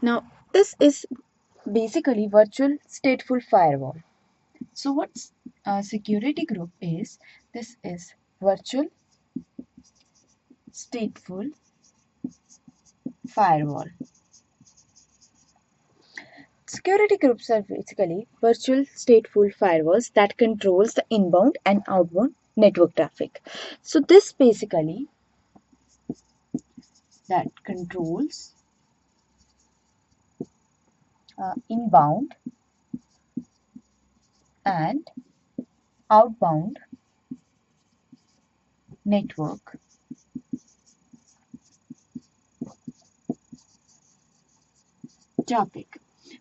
Now, this is basically virtual stateful firewall. So what security group is? This is virtual stateful firewall. Security groups are basically virtual stateful firewalls that controls the inbound and outbound network traffic. So this basically that controls inbound and outbound network traffic.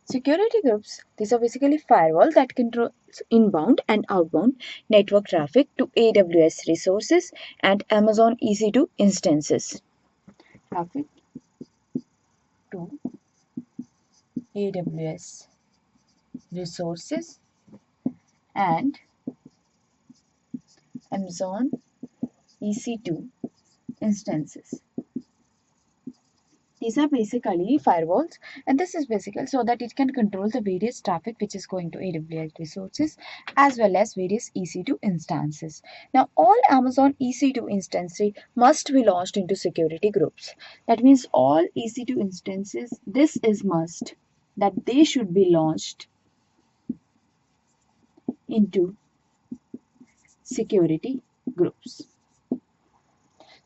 Security groups, these are basically firewall that controls inbound and outbound network traffic to AWS resources and Amazon EC2 instances. Traffic to AWS resources and Amazon EC2 instances. These are basically firewalls, and this is basically so that it can control the various traffic which is going to AWS resources as well as various EC2 instances. Now, all Amazon EC2 instances must be launched into security groups. That means all EC2 instances, this is must that they should be launched into security groups.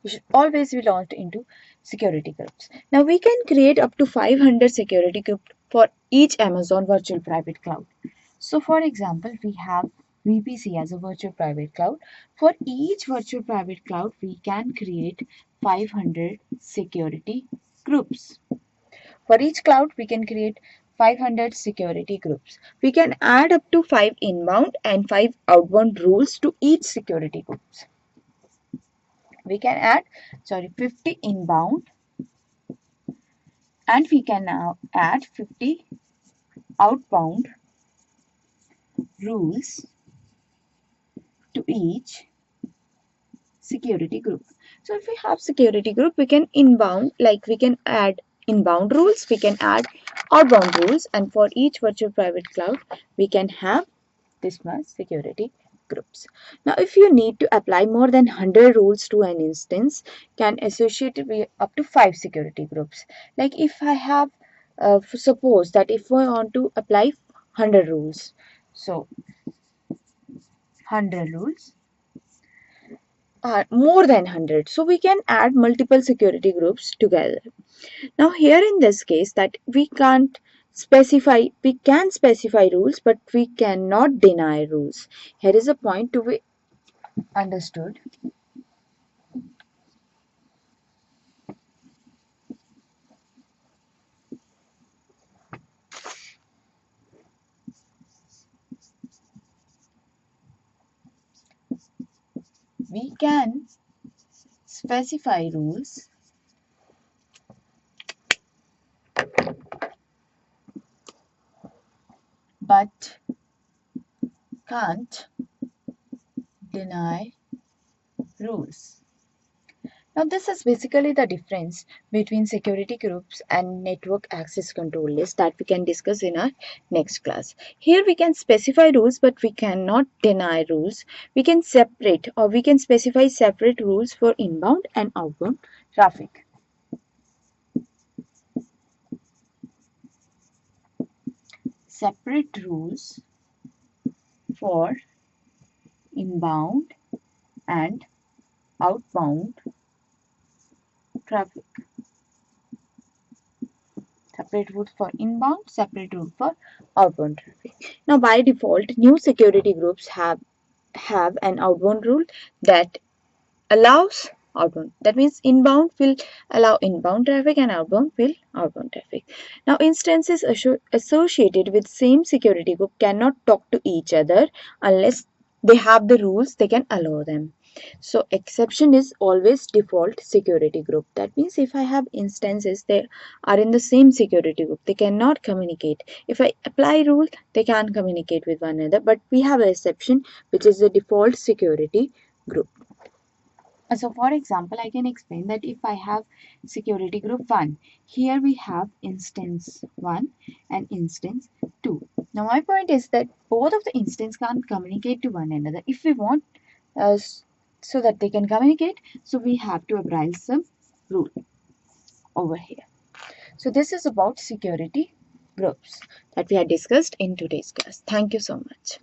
We should always be launched into security groups. Now we can create up to 500 security groups for each Amazon virtual private cloud. So for example, we have VPC as a virtual private cloud. For each virtual private cloud, we can create 500 security groups. For each cloud, we can create 500 security groups. We can add up to 5 inbound and 5 outbound rules to each security groups. We can add 50 inbound and we can now add 50 outbound rules to each security group. So if we have security group, we can we can add inbound rules, we can add outbound rules, and for each virtual private cloud, we can have this much security groups. Now, if you need to apply more than 100 rules to an instance, can associate it with up to 5 security groups. Like if I have, suppose that if I want to apply 100 rules, so 100 rules are more than 100, so we can add multiple security groups together. Now here in this case that we can specify rules, but we cannot deny rules. Here is a point to be understood. We can specify rules but can't deny rules. Now this is basically the difference between security groups and network access control list that we can discuss in our next class. Here we can specify rules but we cannot deny rules. We can separate or we can specify separate rules for inbound and outbound traffic. Separate rules for inbound and outbound traffic. Separate rules for inbound, separate rule for outbound traffic. Now by default, new security groups have an outbound rule that allows outbound. That means inbound will allow inbound traffic and outbound will outbound traffic. Now instances associated with same security group cannot talk to each other unless they have the rules they can allow them. So exception is always default security group. That means if I have instances they are in the same security group, they cannot communicate. If I apply rule, they can communicate with one another, but we have an exception which is the default security group. So for example, I can explain that if I have security group 1, here we have instance 1 and instance 2. Now my point is that both of the instances can't communicate to one another. If we want so that they can communicate, so we have to apply some rule over here. So this is about security groups that we had discussed in today's class. Thank you so much.